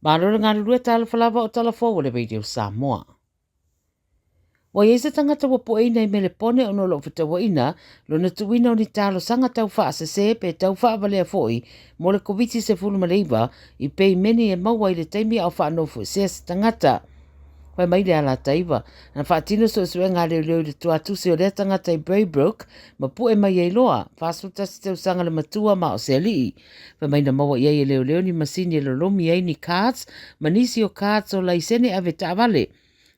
Mālora ngā rurua Tala Fou o Tala Fou le radio Samoa. Wa ye se tangata wa po ina I mele pone ono lo fita wa ina, lo na tuwina o ni talo sanga tau wha se se pe tau wha avalea foi, mo le koviti se fulu maleiva, I pei meni e maua I le taimi au wha anofu se se tangata. Wai mai le ala taiva, na wha tino so sue ngā leo le tuatu se o le tangata I Braybrook, ma pu e mai e loa, whasuta se tau sanga le matua ma o se alii. Wai mai na maua iei e leo ni masini e lo lomi ei ni cards, manisi o cards o laisene ave ta avale.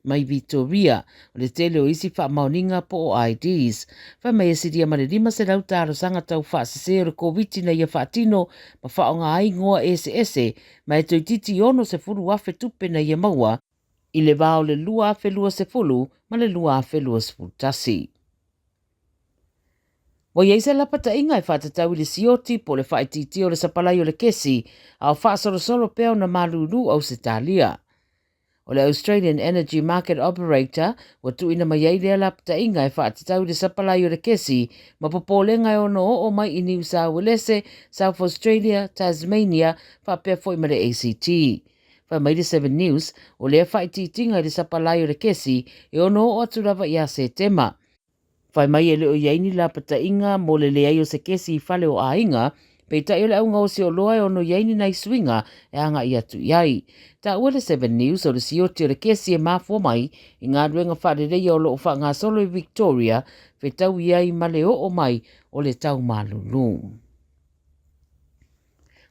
Mai Victoria, o le tele o isi wha mauninga po o IDs. Whai mai e siria mare lima se rau tāro sanga tau wha se se o COVID na ia wha tino, ma wha o ngā ai ngoa ese, mai toi titi ono se furu afe tupe na ia maua, I le vao le lua afe lua se fulu, ma le lua afe lua se fulu tasi. Wa iei se lapata inga I whatatau I le sioti po le whaititi o le sapalai o le kesi, au wha solo peo na malulu Ausetalia. O le Australian Energy Market Operator, wa tuina mai ei lea lapta inga e whaatatau le sapalai o le kesi, ma popolenga ono o mai I New South Wales, South Australia, Tasmania, whapea foi ma le ACT. Wha mai le 7 News, o lea whaititinga le sapalai o le kesi, e ono o aturawa ia se tema. Whai mai e leo iaini lapta inga mo le lea o se kesi I whale o ainga, pei tai o le au ngau se o loa e ono iaini nai swinga e anga I atu iai. Ta ua le 7 News o le sioti o le kesi e Fou mai I ngā ruenga wharereia o loo wha ngā solo I Victoria, pe tau iai ma le o mai o le tau malulu.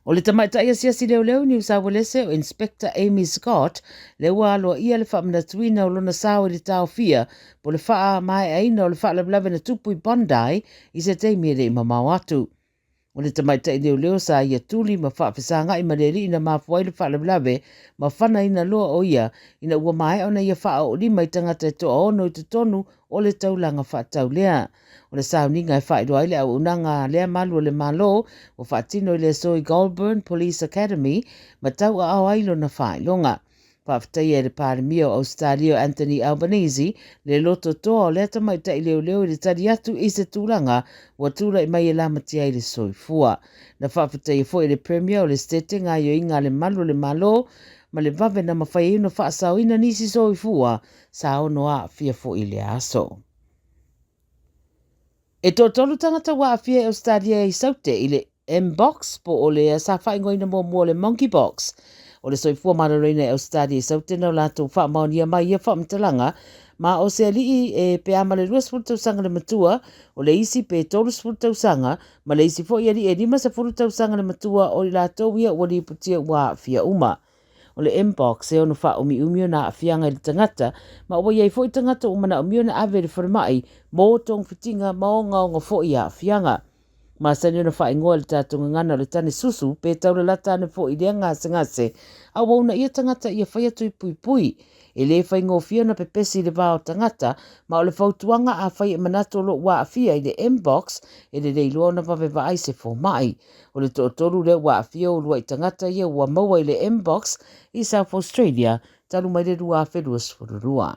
O le tamaitai a siasi leo New South Wales o Inspector Amy Scott, le ua aloa ia le whamanatuina o lona sao I le tau fia, po le wha mai aina o le wha lablave na tupu I Bondi, I se teimi e le mamau atu. O le tamaitai leo sa ia tuli ma whaafisanga I maleri ina mafuai le wha lablave, ma whana ina loa o ia, ina ua mai ona ia wha o lima I tangata e toa ono I te tonu o le taulanga wha tau lea. O le sauninga e wha I roa ile au unanga lea malu o le malo, o wha tino I le so I Goulburn Police Academy, ma tau a au ailo na wha ilonga. Whaafitai e le pāremia o Australia Anthony Albanese, le loto toa o lea tamaitai leo I le tari atu I se tūlanga, wa tūra I mai e la matia I le soifua. Na whaafitai e fo I le Premier o le stete ngā yo inga le malu le malo, ma le vave na mawhai ino whaasau ina nisi soifua, sa ono a fia fo I le aso. E tō tolu tangata wa a fia Australia I saute I le M-Box po o le sa whaingoina mō le Monkey Box. O le soifua marareina e Australia I saute nau lātou wha maunia mai ia wha mtalanga, ma o se alii e pe ama le 2 sanga le matua, o le isi pe 3 sanga, ma le isi fo I ali e 5 sanga le matua o le lātou ia o li putia wa fia uma. O le M-Box e ono wha umio na afianga I le tangata, ma o iei fo I tangata umana umio na ave le wharamai, mō tong fitinga mō ngaonga fo I a afianga. Ma sani ona wha ingoa le tātunga ngana le tane susu, pe tau le latane fo I lea ngase, a wauna ia tangata ia whai atu I pui. E le whai ngō fia na pepesi le vāo tangata, ma o le whautuanga a whai e manato lo wa a fia I le M-Box, e le reiloa na vawe vai se Fou mai. O le tōtoru le wa a fia o lua I tangata ia ua maua I le M-Box I South Australia, talu mai le rua a whelua sfururua.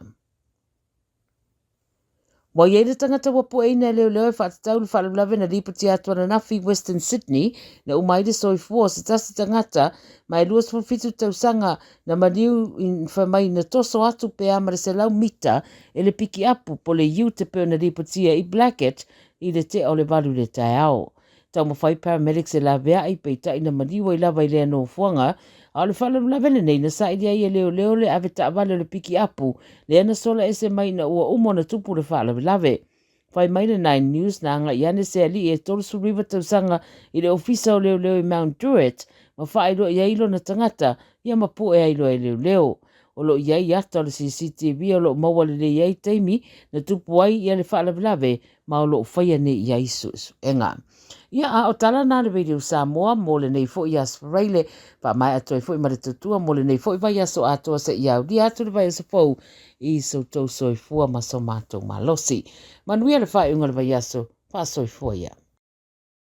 Wa iei le tangata wa pueina leo e whaatatau le whalawlawe na ripati atuana nafi Western Sydney na umai le soifua se tasi tangata mai luas fulfitu tausanga na maniu in whamai na toso atu pe amare se lau mita e le piki apu po le iu te peo na ripatia I Blackett I le te o le valu le tae ao. Tau mawhai paramedics e la vea I peita ina maniwa I lava I lea no fuanga, a le whalawlawe le nei na sa idia I leo le ave ta avale le piki apu, le ana sola ese mai na ua umo na tupu le whalawlawe. Whai mai le 9 News na anga iane se ali e tolusu riva tausanga I le ofisa o leo I Mount Druitt, ma whaero I ailo na tangata, ia mapu e ailo e leo. O lo iai ata o le CCTV o lo maua le iai teimi na tupu ai ia le whalawlawe, ma o lo whaia ne iai susu. Enga. Ia a o tala nā le radio Samoa mo le nei fo I asfareile pa mai atoe fo I maritutua mo le nei fo I vai aso atoa sa iau di atu le vai aso fau I so tau soifua ma so mātou malosi. Manuia le whai unga le vai aso pa soifua ia.